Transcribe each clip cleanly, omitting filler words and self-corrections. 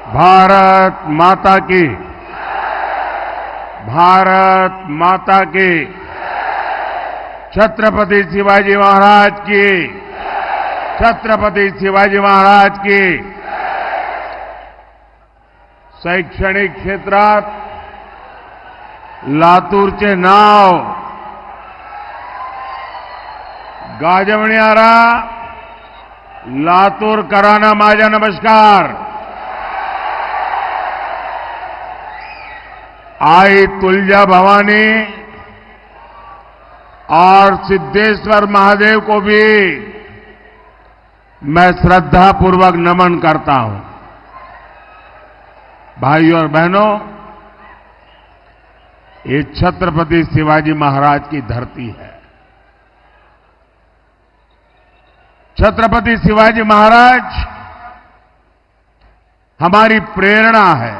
भारत माता की, भारत माता की, छत्रपति शिवाजी महाराज की, छत्रपति शिवाजी महाराज की। शैक्षणिक क्षेत्रात लातूरचे नाव गाजवणारा लातूरकरांना माझा नमस्कार। आई तुलजा भवानी और सिद्धेश्वर महादेव को भी मैं श्रद्धापूर्वक नमन करता हूं। भाइयों और बहनों, ये छत्रपति शिवाजी महाराज की धरती है। छत्रपति शिवाजी महाराज हमारी प्रेरणा है।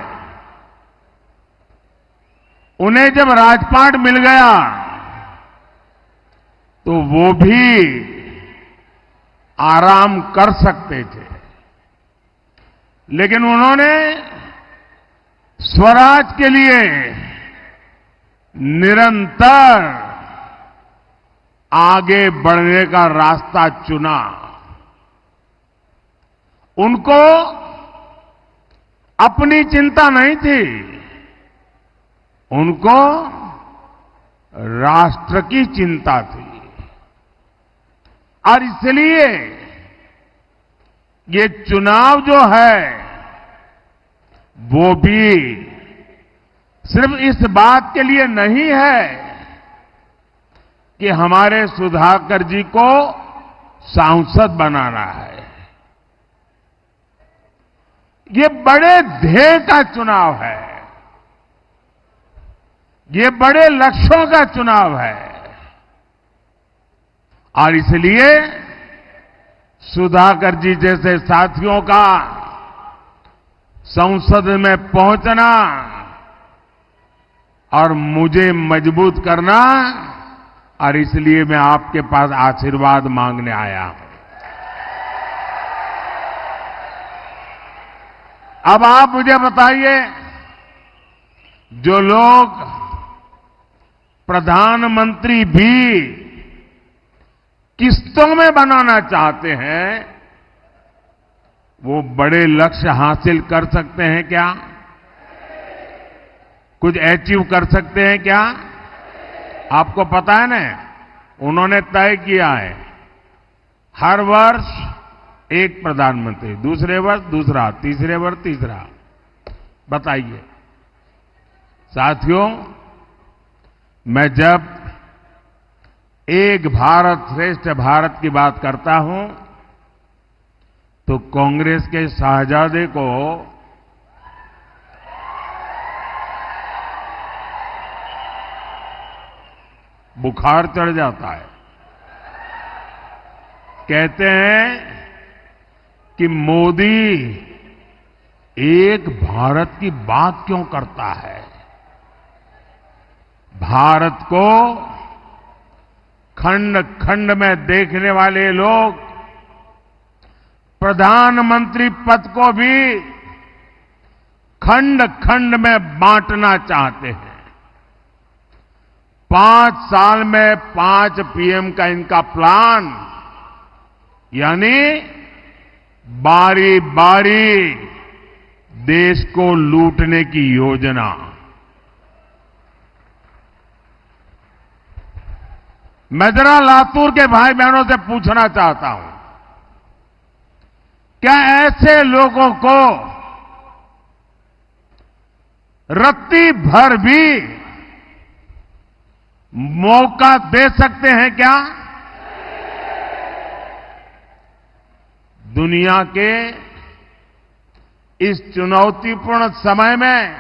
उन्हें जब राजपाट मिल गया तो वो भी आराम कर सकते थे, लेकिन उन्होंने स्वराज के लिए निरंतर आगे बढ़ने का रास्ता चुना। उनको अपनी चिंता नहीं थी, उनको राष्ट्र की चिंता थी। और इसलिए ये चुनाव जो है वो भी सिर्फ इस बात के लिए नहीं है कि हमारे सुधाकर जी को सांसद बनाना है। ये बड़े ध्येय का चुनाव है, ये बड़े लक्ष्यों का चुनाव है। और इसलिए सुधाकर जी जैसे साथियों का संसद में पहुंचना और मुझे मजबूत करना, और इसलिए मैं आपके पास आशीर्वाद मांगने आया हूं। अब आप मुझे बताइए, जो लोग प्रधानमंत्री भी किस्तों में बनाना चाहते हैं, वो बड़े लक्ष्य हासिल कर सकते हैं क्या? कुछ अचीव कर सकते हैं क्या? आपको पता है ना, उन्होंने तय किया है हर वर्ष एक प्रधानमंत्री, दूसरे वर्ष दूसरा, तीसरे वर्ष तीसरा। बताइए साथियों, मैं जब एक भारत श्रेष्ठ भारत की बात करता हूं तो कांग्रेस के शाहजादे को बुखार चढ़ जाता है। कहते हैं कि मोदी एक भारत की बात क्यों करता है? भारत को खंड खंड में देखने वाले लोग प्रधानमंत्री पद को भी खंड खंड में बांटना चाहते हैं। 5 साल में 5 पीएम का इनका प्लान, यानी बारी बारी देश को लूटने की योजना। मैं जरा लातूर के भाई बहनों से पूछना चाहता हूं, क्या ऐसे लोगों को रत्ती भर भी मौका दे सकते हैं क्या? दुनिया के इस चुनौतीपूर्ण समय में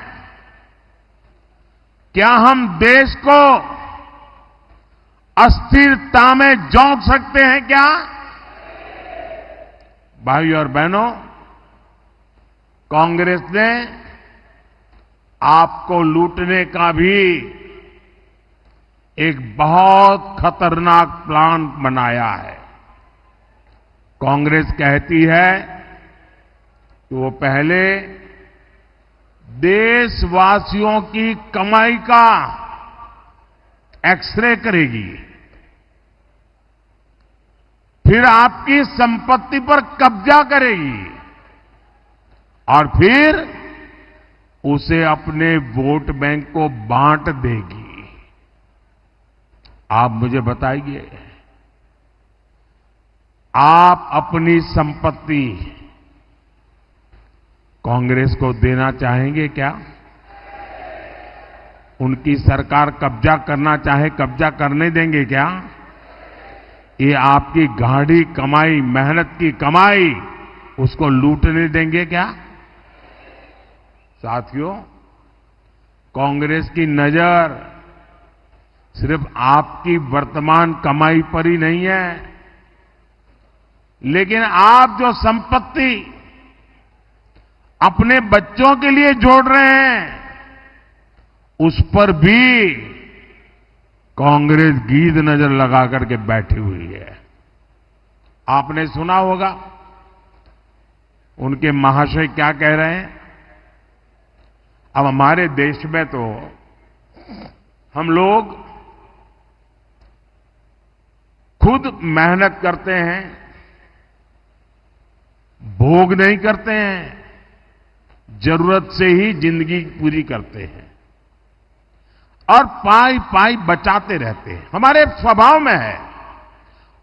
क्या हम देश को अस्थिरता में झोंक सकते हैं क्या? भाइयों और बहनों, कांग्रेस ने आपको लूटने का भी एक बहुत खतरनाक प्लान बनाया है। कांग्रेस कहती है कि वो पहले देशवासियों की कमाई का एक्सरे करेगी, फिर आपकी संपत्ति पर कब्जा करेगी और फिर उसे अपने वोट बैंक को बांट देगी। आप मुझे बताइए, आप अपनी संपत्ति कांग्रेस को देना चाहेंगे क्या? उनकी सरकार कब्जा करना चाहे, कब्जा करने देंगे क्या? ये आपकी गाढ़ी कमाई, मेहनत की कमाई, उसको लूटने देंगे क्या? साथियों, कांग्रेस की नजर सिर्फ आपकी वर्तमान कमाई पर ही नहीं है, लेकिन आप जो संपत्ति अपने बच्चों के लिए जोड़ रहे हैं, उस पर भी कांग्रेस गीद नजर लगा करके बैठी हुई है। आपने सुना होगा उनके महाशय क्या कह रहे हैं। अब हमारे देश में तो हम लोग खुद मेहनत करते हैं, भोग नहीं करते हैं, जरूरत से ही जिंदगी पूरी करते हैं और पाई पाई बचाते रहते हैं, हमारे स्वभाव में है।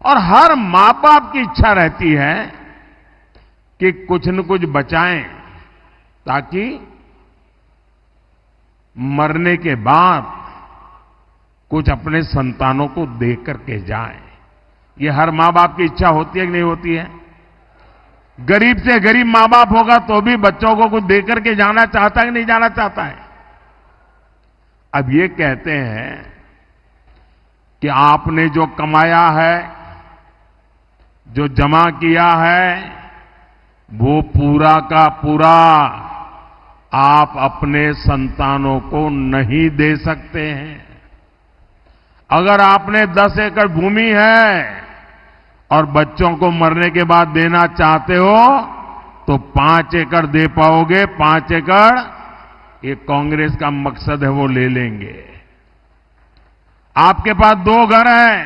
और हर मां बाप की इच्छा रहती है कि कुछ न कुछ बचाएं ताकि मरने के बाद कुछ अपने संतानों को दे करके जाएं। ये हर मां बाप की इच्छा होती है कि नहीं होती है? गरीब से गरीब मां बाप होगा तो भी बच्चों को कुछ दे करके जाना चाहता है कि नहीं जाना चाहता है? अब ये कहते हैं कि आपने जो कमाया है, जो जमा किया है, वो पूरा का पूरा आप अपने संतानों को नहीं दे सकते हैं। अगर आपने 10 एकड़ भूमि है और बच्चों को मरने के बाद देना चाहते हो तो 5 एकड़ दे पाओगे। 5 एकड़ ये कांग्रेस का मकसद है, वो ले लेंगे। आपके पास 2 घर हैं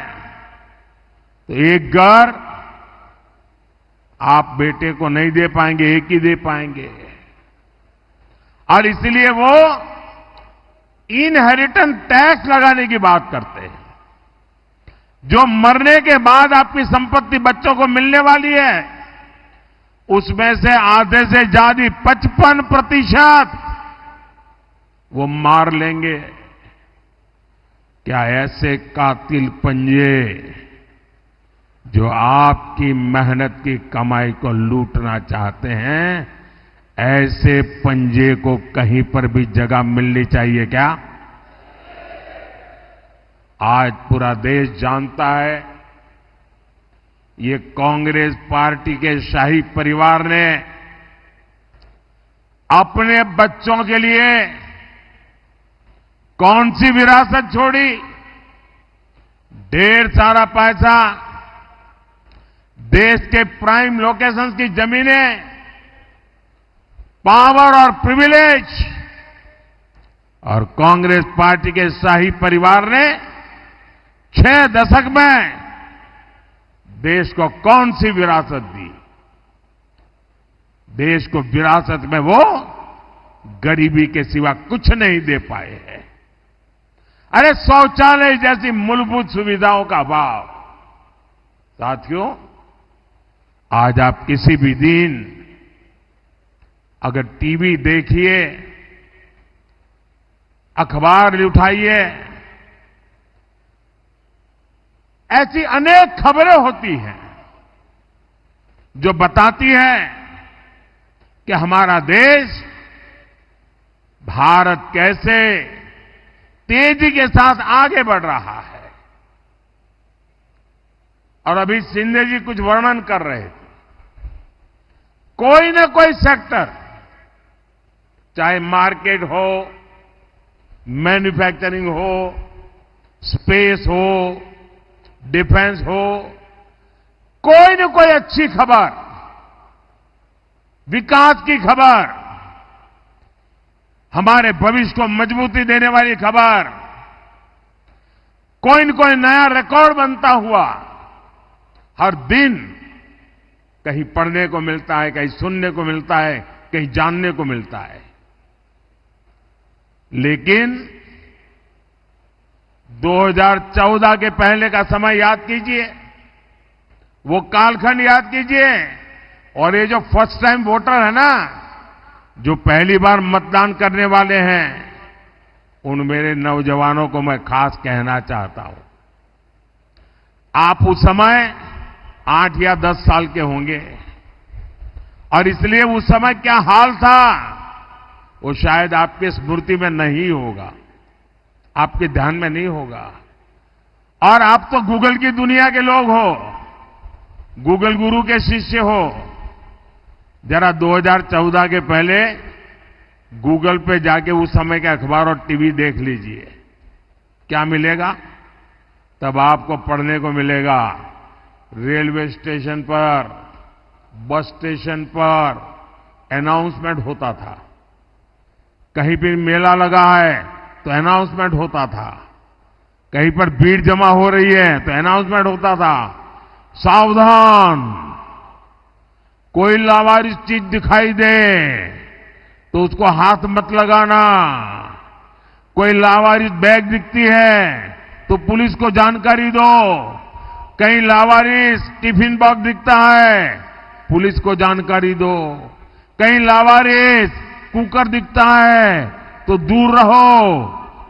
तो 1 घर आप बेटे को नहीं दे पाएंगे, 1 ही दे पाएंगे। और इसलिए वो इनहेरिटेंस टैक्स लगाने की बात करते हैं। जो मरने के बाद आपकी संपत्ति बच्चों को मिलने वाली है, उसमें से आधे से ज्यादा 55% वो मार लेंगे। क्या ऐसे कातिल पंजे जो आपकी मेहनत की कमाई को लूटना चाहते हैं, ऐसे पंजे को कहीं पर भी जगह मिलनी चाहिए क्या? आज पूरा देश जानता है ये कांग्रेस पार्टी के शाही परिवार ने अपने बच्चों के लिए कौन सी विरासत छोड़ी। ढेर सारा पैसा, देश के प्राइम लोकेशंस की जमीनें, पावर और प्रिविलेज, और कांग्रेस पार्टी के शाही परिवार ने 6 दशक में देश को कौन सी विरासत दी? देश को विरासत में वो गरीबी के सिवा कुछ नहीं दे पाए हैं। अरे शौचालय जैसी मूलभूत सुविधाओं का अभाव। साथियों, आज आप किसी भी दिन अगर टीवी देखिए, अखबार उठाइए, ऐसी अनेक खबरें होती हैं जो बताती हैं कि हमारा देश, भारत कैसे तेजी के साथ आगे बढ़ रहा है। और अभी शिंदे जी कुछ वर्णन कर रहे थे। कोई न कोई सेक्टर, चाहे मार्केट हो, मैन्युफैक्चरिंग हो, स्पेस हो, डिफेंस हो, कोई न कोई अच्छी खबर, विकास की खबर हमारे भविष्य को मजबूती देने वाली खबर, कोई न कोई नया रिकॉर्ड बनता हुआ हर दिन कहीं पढ़ने को मिलता है, कहीं सुनने को मिलता है, कहीं जानने को मिलता है। लेकिन 2014 के पहले का समय याद कीजिए, वो कालखंड याद कीजिए, और ये जो फर्स्ट टाइम वोटर है ना, जो पहली बार मतदान करने वाले हैं, उन मेरे नौजवानों को मैं खास कहना चाहता हूं, आप उस समय 8 या 10 साल के होंगे, और इसलिए उस समय क्या हाल था वो शायद आपके स्मृति में नहीं होगा, आपके ध्यान में नहीं होगा। और आप तो गूगल की दुनिया के लोग हो, गूगल गुरु के शिष्य हो। जरा 2014 के पहले गूगल पे जाके उस समय के अखबार और टीवी देख लीजिए, क्या मिलेगा? तब आपको पढ़ने को मिलेगा, रेलवे स्टेशन पर, बस स्टेशन पर अनाउंसमेंट होता था, कहीं पर मेला लगा है तो अनाउंसमेंट होता था, कहीं पर भीड़ जमा हो रही है तो अनाउंसमेंट होता था, सावधान, कोई लावारिस चीज दिखाई दे तो उसको हाथ मत लगाना, कोई लावारिस बैग दिखती है तो पुलिस को जानकारी दो, कहीं लावारिस टिफिन बॉक्स दिखता है पुलिस को जानकारी दो, कहीं लावारिस कुकर दिखता है तो दूर रहो।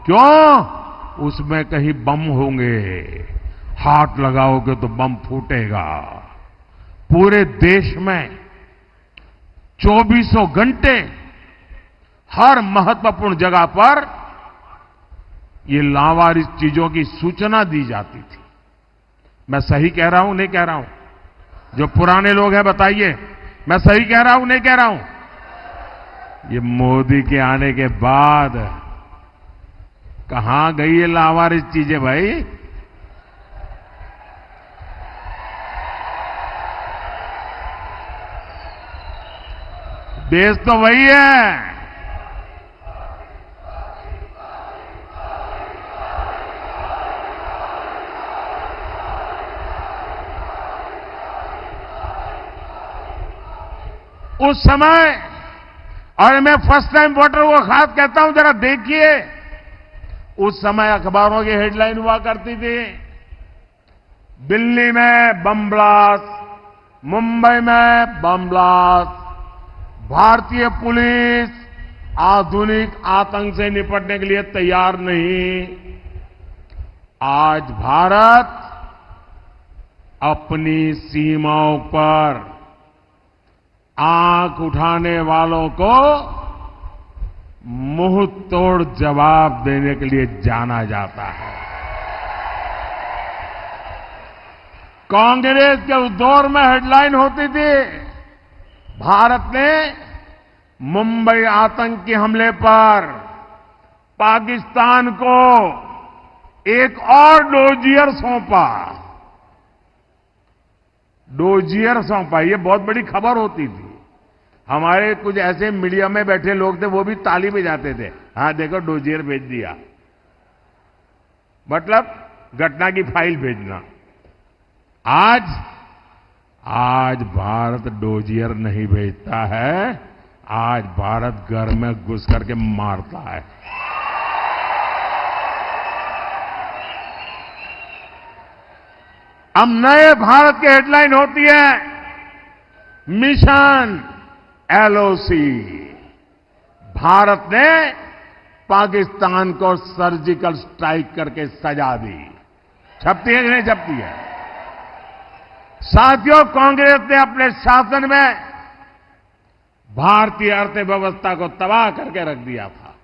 क्यों? उसमें कहीं बम होंगे, हाथ लगाओगे तो बम फूटेगा। पूरे देश में 24 घंटे हर महत्वपूर्ण जगह पर ये लावारिस चीजों की सूचना दी जाती थी। मैं सही कह रहा हूं, नहीं कह रहा हूं? जो पुराने लोग हैं बताइए, मैं सही कह रहा हूं, नहीं कह रहा हूं? ये मोदी के आने के बाद कहां गई ये लावारिस चीजें भाई? देश तो वही है। उस समय, और मैं फर्स्ट टाइम वोटर को खास कहता हूं, जरा देखिए, उस समय अखबारों की हेडलाइन हुआ करती थी, दिल्ली में बम ब्लास्ट, मुंबई में बम ब्लास्ट, भारतीय पुलिस आधुनिक आतंक से निपटने के लिए तैयार नहीं। आज भारत अपनी सीमाओं पर आंख उठाने वालों को मुंह तोड़ जवाब देने के लिए जाना जाता है। कांग्रेस के उस दौर में हेडलाइन होती थी, भारत ने मुंबई आतंकी हमले पर पाकिस्तान को एक और डोजियर सौंपा। डोजियर सौंपा, ये बहुत बड़ी खबर होती थी। हमारे कुछ ऐसे मीडिया में बैठे लोग थे, वो भी ताली बजाते थे, हाँ देखो डोजियर भेज दिया, मतलब घटना की फाइल भेजना। आज भारत डोजियर नहीं भेजता है, आज भारत घर में घुस करके मारता है। अब नए भारत की हेडलाइन होती है, मिशन एलओसी। भारत ने पाकिस्तान को सर्जिकल स्ट्राइक करके सजा दी। छपती है कि नहीं छपती है? साथियों, कांग्रेस ने अपने शासन में भारतीय अर्थव्यवस्था को तबाह करके रख दिया था।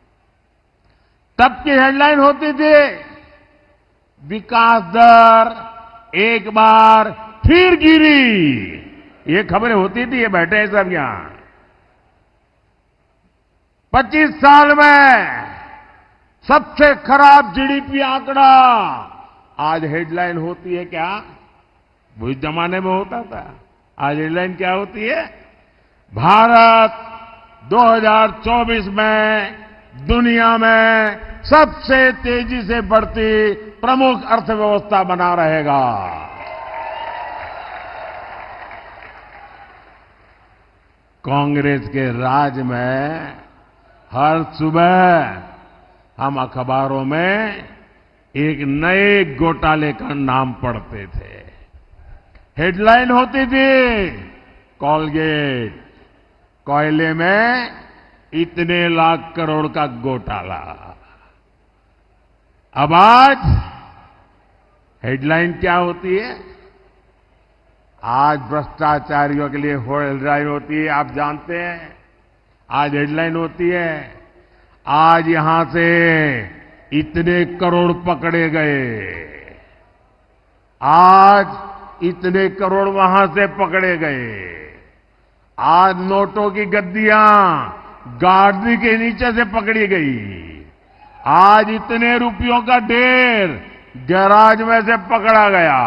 तब की हेडलाइन होती थी, विकास दर एक बार फिर गिरी। ये खबरें होती थी, ये बैठे हैं सब यहां। 25 साल में सबसे खराब जीडीपी आंकड़ा। आज हेडलाइन होती है क्या? उस जमाने में होता था। आज हेडलाइन क्या होती है? भारत 2024 में दुनिया में सबसे तेजी से बढ़ती प्रमुख अर्थव्यवस्था बना रहेगा। कांग्रेस के राज में हर सुबह हम अखबारों में एक नए घोटाले का नाम पढ़ते थे। हेडलाइन होती थी, कोलगेट कोयले में इतने लाख करोड़ का घोटाला। अब आज हेडलाइन क्या होती है? आज भ्रष्टाचारियों के लिए हेडलाइन होती है, आप जानते हैं। आज हेडलाइन होती है, आज यहां से इतने करोड़ पकड़े गए, आज इतने करोड़ वहां से पकड़े गए, आज नोटों की गद्दियां गाड़ी के नीचे से पकड़ी गई, आज इतने रुपयों का ढेर गैराज में से पकड़ा गया।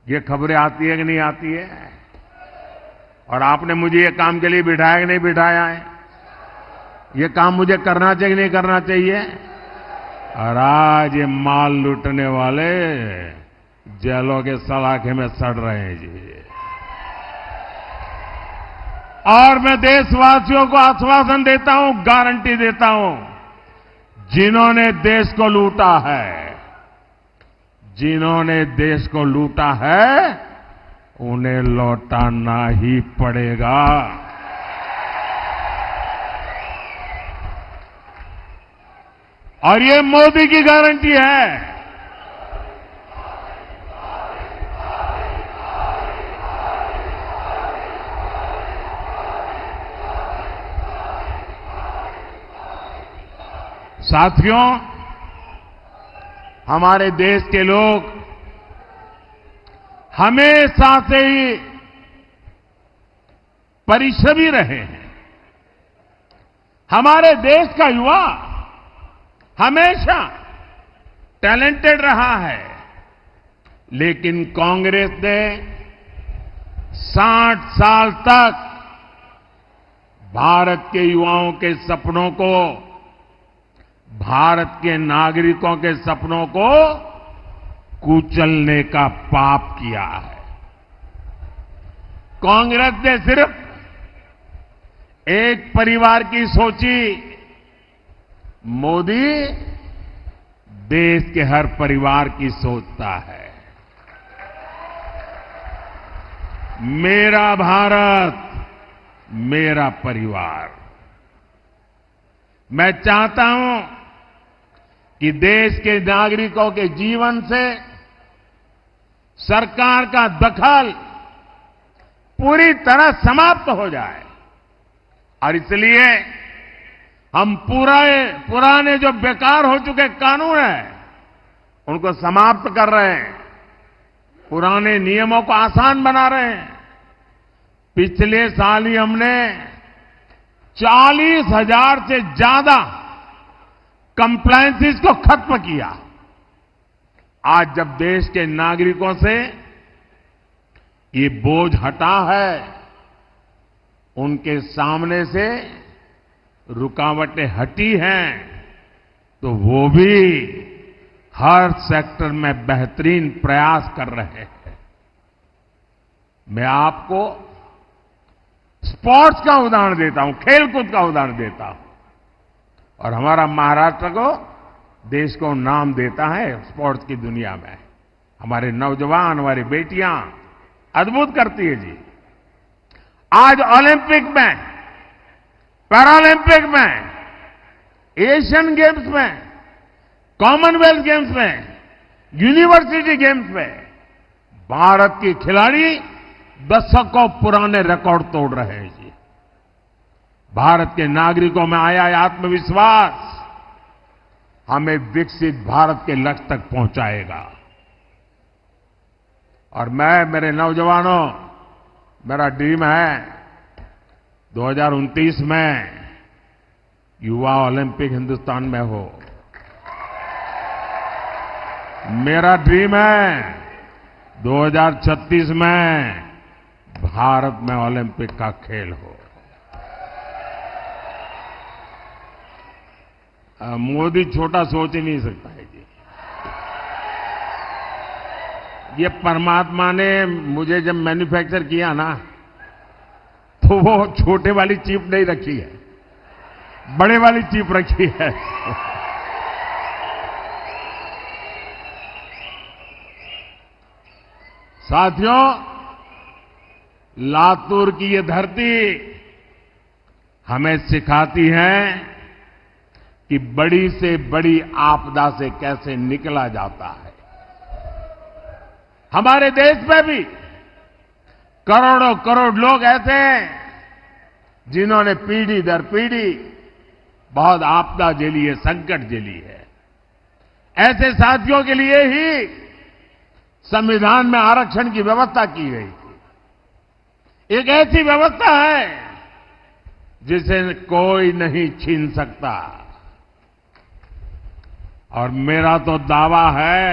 ये खबरें आती है कि नहीं आती है? और आपने मुझे ये काम के लिए बिठाया कि नहीं बिठाया है? ये काम मुझे करना चाहिए कि नहीं करना चाहिए? और आज ये माल लूटने वाले जेलों के सलाखे में सड़ रहे हैं जी। और मैं देशवासियों को आश्वासन देता हूं, गारंटी देता हूं, जिन्होंने देश को लूटा है, जिन्होंने देश को लूटा है, उन्हें लौटाना ही पड़ेगा। और ये मोदी की गारंटी है। साथियों, हमारे देश के लोग हमेशा से ही परिश्रमी रहे हैं। हमारे देश का युवा हमेशा टैलेंटेड रहा है, लेकिन कांग्रेस ने 60 साल तक भारत के युवाओं के सपनों को, भारत के नागरिकों के सपनों को कुचलने का पाप किया है। कांग्रेस ने सिर्फ एक परिवार की सोची, मोदी देश के हर परिवार की सोचता है। मेरा भारत, मेरा परिवार। मैं चाहता हूं कि देश के नागरिकों के जीवन से सरकार का दखल पूरी तरह समाप्त हो जाए, और इसलिए हम पुराने जो बेकार हो चुके कानून हैं, उनको समाप्त कर रहे हैं, पुराने नियमों को आसान बना रहे हैं। पिछले साल ही हमने 40,000 से ज्यादा कंप्लायंसेस को खत्म किया। आज जब देश के नागरिकों से ये बोझ हटा है, उनके सामने से रुकावटें हटी हैं, तो वो भी हर सेक्टर में बेहतरीन प्रयास कर रहे हैं। मैं आपको स्पोर्ट्स का उदाहरण देता हूं, खेलकूद का उदाहरण देता हूं, और हमारा महाराष्ट्र को देश को नाम देता है स्पोर्ट्स की दुनिया में। हमारे नौजवान, हमारी बेटियां अद्भुत करती है जी। आज ओलंपिक में, पैरालंपिक में, एशियन गेम्स में, कॉमनवेल्थ गेम्स में, यूनिवर्सिटी गेम्स में भारत की खिलाड़ी दशकों पुराने रिकॉर्ड तोड़ रहे हैं जी। भारत के नागरिकों में आया आत्मविश्वास हमें विकसित भारत के लक्ष्य तक पहुंचाएगा। और मैं, मेरे नौजवानों, मेरा ड्रीम है 2029 में युवा ओलंपिक हिंदुस्तान में हो। मेरा ड्रीम है 2036 में भारत में ओलंपिक का खेल हो। मोदी छोटा सोच ही नहीं सकता है जी। ये परमात्मा ने मुझे जब मैन्युफैक्चर किया ना, तो वो छोटे वाली चिप नहीं रखी है, बड़े वाली चिप रखी है। साथियों, लातूर की ये धरती हमें सिखाती है कि बड़ी से बड़ी आपदा से कैसे निकला जाता है। हमारे देश में भी करोड़ों करोड़ लोग ऐसे हैं जिन्होंने पीढ़ी दर पीढ़ी बहुत आपदा झेली है, संकट झेली है। ऐसे साथियों के लिए ही संविधान में आरक्षण की व्यवस्था की गई थी। एक ऐसी व्यवस्था है जिसे कोई नहीं छीन सकता। और मेरा तो दावा है,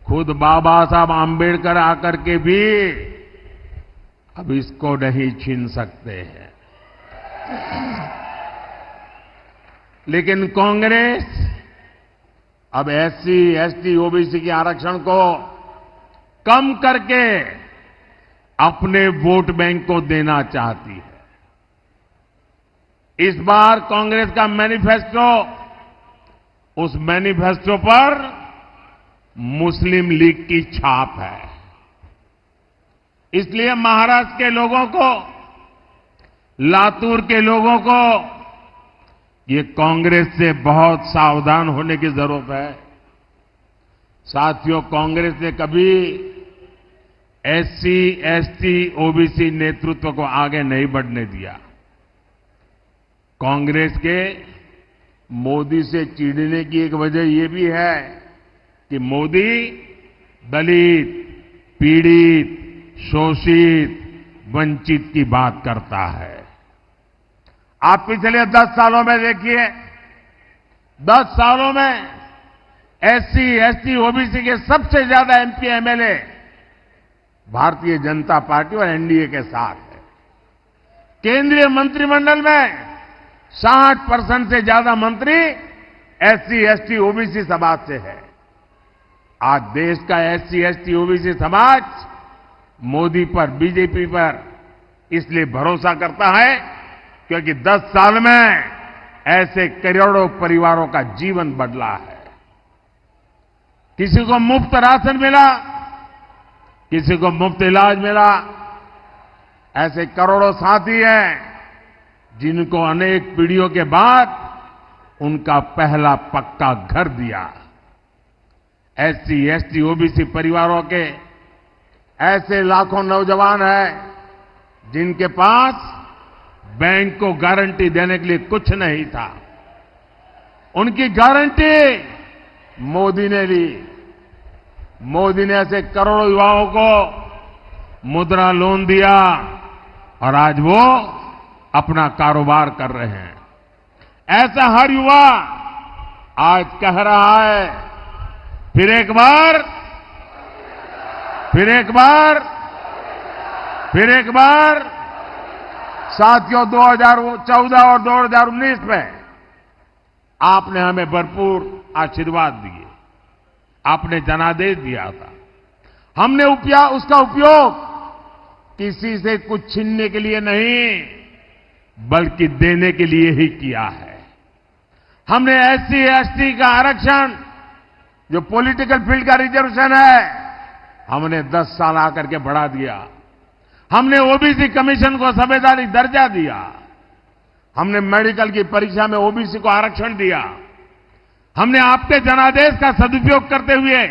खुद बाबा साहब आंबेडकर आकर के भी अब इसको नहीं छीन सकते हैं। लेकिन कांग्रेस अब एससी, एसटी, ओबीसी के आरक्षण को कम करके अपने वोट बैंक को देना चाहती है। इस बार कांग्रेस का मैनिफेस्टो, उस मैनिफेस्टो पर मुस्लिम लीग की छाप है। इसलिए महाराष्ट्र के लोगों को, लातूर के लोगों को ये कांग्रेस से बहुत सावधान होने की जरूरत है। साथियों, कांग्रेस ने कभी एससी, एसटी, ओबीसी नेतृत्व को आगे नहीं बढ़ने दिया। कांग्रेस के मोदी से चिढ़ने की एक वजह यह भी है कि मोदी दलित, पीड़ित, शोषित, वंचित की बात करता है। आप पिछले 10 सालों में देखिए, 10 सालों में एससी, एसटी, ओबीसी के सबसे ज्यादा MP, MLA Bharatiya Janata party और एनडीए के साथ है। केंद्रीय मंत्रिमंडल में 60% से ज्यादा मंत्री एससी, एसटी, ओबीसी समाज से है। आज देश का एससी, एसटी, ओबीसी समाज मोदी पर, बीजेपी पर इसलिए भरोसा करता है क्योंकि 10 साल में ऐसे करोड़ों परिवारों का जीवन बदला है। किसी को मुफ्त राशन मिला, किसी को मुफ्त इलाज मिला। ऐसे करोड़ों साथी हैं जिनको अनेक पीढ़ियों के बाद उनका पहला पक्का घर दिया। एससी, एसटी, ओबीसी परिवारों के ऐसे लाखों नौजवान हैं जिनके पास बैंक को गारंटी देने के लिए कुछ नहीं था। उनकी गारंटी मोदी ने ली। मोदी ने ऐसे करोड़ों युवाओं को मुद्रा लोन दिया और आज वो अपना कारोबार कर रहे हैं। ऐसा हर युवा आज कह रहा है, फिर एक बार, फिर एक बार, फिर एक बार। साथियों, 2014 और 2019 में आपने हमें भरपूर आशीर्वाद दिए, आपने जनादेश दिया था। हमने उसका उपयोग किसी से कुछ छीनने के लिए नहीं, बल्कि देने के लिए ही किया है। हमने एससी, एसटी का आरक्षण, जो पॉलिटिकल फील्ड का रिजर्वेशन है, हमने 10 साल आकर के बढ़ा दिया। हमने ओबीसी कमीशन को संवैधानिक दर्जा दिया। हमने मेडिकल की परीक्षा में ओबीसी को आरक्षण दिया। हमने आपके जनादेश का सदुपयोग करते हुए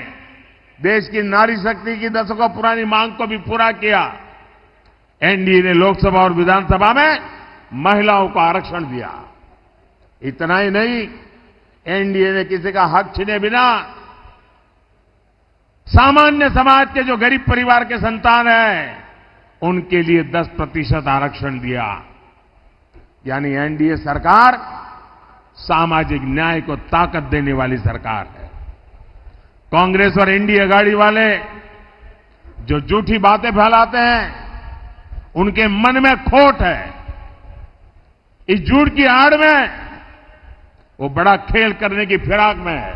देश की नारी शक्ति की दशकों पुरानी मांग को भी पूरा किया। एनडीए ने लोकसभा और विधानसभा में महिलाओं को आरक्षण दिया। इतना ही नहीं, एनडीए ने किसी का हक छीने बिना सामान्य समाज के जो गरीब परिवार के संतान हैं, उनके लिए 10% आरक्षण दिया। यानी एनडीए सरकार सामाजिक न्याय को ताकत देने वाली सरकार है। कांग्रेस और इंडिया गाड़ी वाले जो झूठी बातें फैलाते हैं, उनके मन में खोट है। इस झूठ की आड़ में वो बड़ा खेल करने की फिराक में है।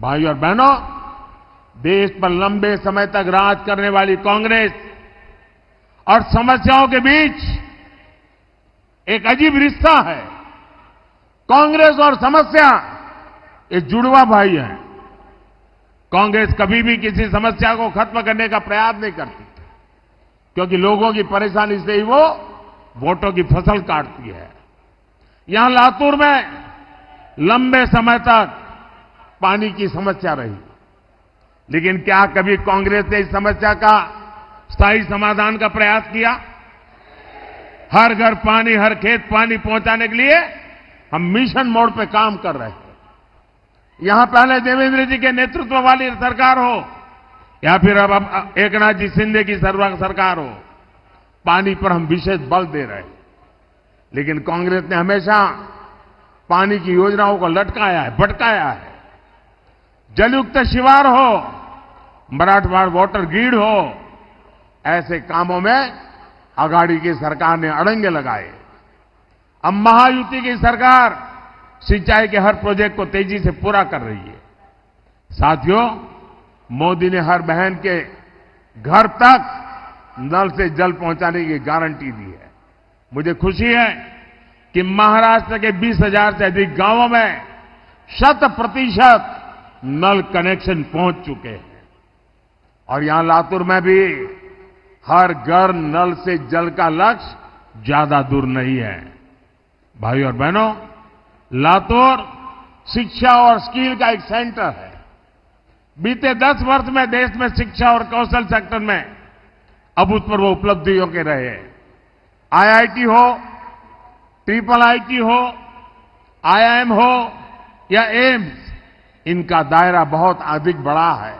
भाइयों और बहनों, देश पर लंबे समय तक राज करने वाली कांग्रेस और समस्याओं के बीच एक अजीब रिश्ता है। कांग्रेस और समस्या ये जुड़वा भाई हैं। कांग्रेस कभी भी किसी समस्या को खत्म करने का प्रयास नहीं करती, क्योंकि लोगों की परेशानी से ही वो वोटों की फसल काटती है। यहां लातूर में लंबे समय तक पानी की समस्या रही, लेकिन क्या कभी कांग्रेस ने इस समस्या का स्थायी समाधान का प्रयास किया? हर घर पानी, हर खेत पानी पहुंचाने के लिए हम मिशन मोड पे काम कर रहे हैं। यहां पहले देवेंद्र जी के नेतृत्व वाली सरकार हो या फिर अब एकनाथ जी शिंदे की सरकार हो, पानी पर हम विशेष बल दे रहे हैं। लेकिन कांग्रेस ने हमेशा पानी की योजनाओं को लटकाया है, भटकाया है। जलयुक्त शिवार हो, मराठवाड़ वाटर ग्रिड हो, ऐसे कामों में अघाड़ी की सरकार ने अड़ंगे लगाए। अब महायुति की सरकार सिंचाई के हर प्रोजेक्ट को तेजी से पूरा कर रही है। साथियों, मोदी ने हर बहन के घर तक नल से जल पहुंचाने की गारंटी दी है। मुझे खुशी है कि महाराष्ट्र के 20,000 से अधिक गांवों में 100% नल कनेक्शन पहुंच चुके हैं। और यहां लातूर में भी हर घर नल से जल का लक्ष्य ज्यादा दूर नहीं है। भाइयों और बहनों, लातूर शिक्षा और स्किल का एक सेंटर है। बीते 10 वर्ष में देश में शिक्षा और कौशल सेक्टर में अभूतपूर्व उपलब्धियों के रहे हैं। आईआईटी हो, ट्रिपल आईटी हो, आईआईएम हो या एम्स, इनका दायरा बहुत अधिक बड़ा है।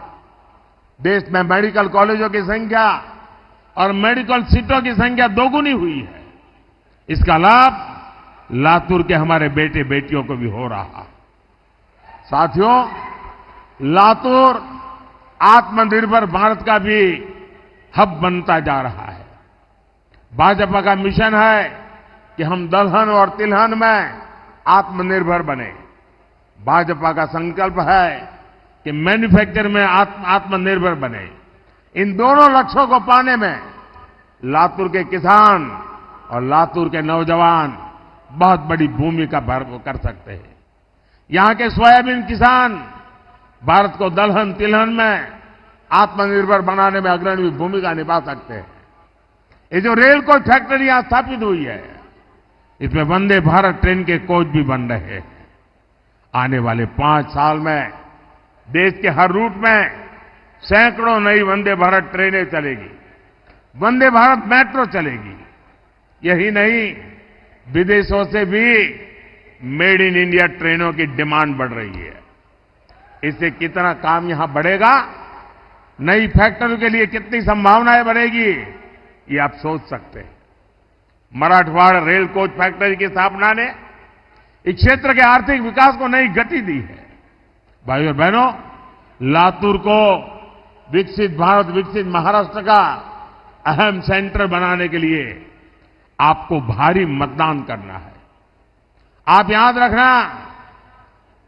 देश में मेडिकल कॉलेजों की संख्या और मेडिकल सीटों की संख्या दोगुनी हुई है। इसका लाभ लातूर के हमारे बेटे बेटियों को भी हो रहा। साथियों, लातूर आत्मनिर्भर भारत का भी हब बनता जा रहा है। भाजपा का मिशन है कि हम दलहन और तिलहन में आत्मनिर्भर बने। भाजपा का संकल्प है कि मैन्युफैक्चर में आत्मनिर्भर बने। इन दोनों लक्ष्यों को पाने में लातूर के किसान और लातूर के नौजवान बहुत बड़ी भूमिका कर सकते हैं। यहां के सोयाबीन किसान भारत को दलहन तिलहन में आत्मनिर्भर बनाने में अग्रणी भूमिका निभा सकते हैं। ये जो रेल कोच फैक्ट्री यहां स्थापित हुई है, इसमें वंदे भारत ट्रेन के कोच भी बन रहे हैं। आने वाले 5 साल में देश के हर रूट में सैकड़ों नई वंदे भारत ट्रेनें चलेगी, वंदे भारत मेट्रो चलेगी। यही नहीं, विदेशों से भी मेड इन इंडिया ट्रेनों की डिमांड बढ़ रही है। इससे कितना काम यहां बढ़ेगा, नई फैक्ट्री के लिए कितनी संभावनाएं बढ़ेगी, ये आप सोच सकते हैं। मराठवाड़ रेल कोच फैक्ट्री की स्थापना ने इस क्षेत्र के आर्थिक विकास को नई गति दी है। भाइयों और बहनों, लातूर को विकसित भारत, विकसित महाराष्ट्र का अहम सेंटर बनाने के लिए आपको भारी मतदान करना है। आप याद रखना,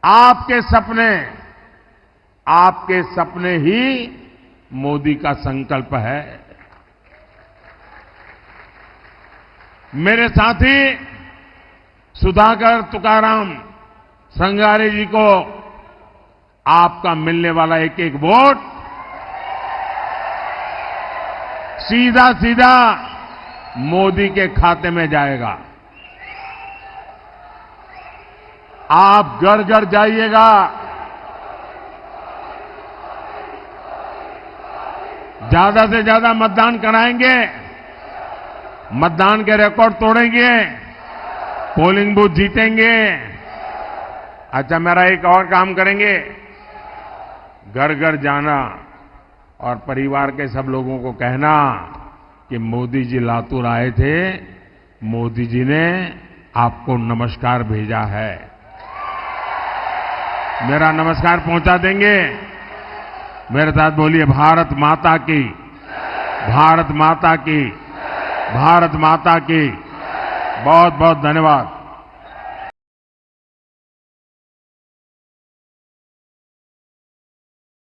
आपके सपने ही मोदी का संकल्प है। मेरे साथी सुधाकर तुकाराम संगारे जी को आपका मिलने वाला एक एक वोट सीधा सीधा मोदी के खाते में जाएगा। आप घर घर जाइएगा, ज्यादा से ज्यादा मतदान कराएंगे, मतदान के रिकॉर्ड तोड़ेंगे, पोलिंग बूथ जीतेंगे। अच्छा, मेरा एक और काम करेंगे, घर घर जाना और परिवार के सब लोगों को कहना कि मोदी जी लातूर आए थे, मोदी जी ने आपको नमस्कार भेजा है। मेरा नमस्कार पहुंचा देंगे। मेरे साथ बोलिए, भारत माता की, भारत माता की, भारत माता की। बहुत बहुत धन्यवाद।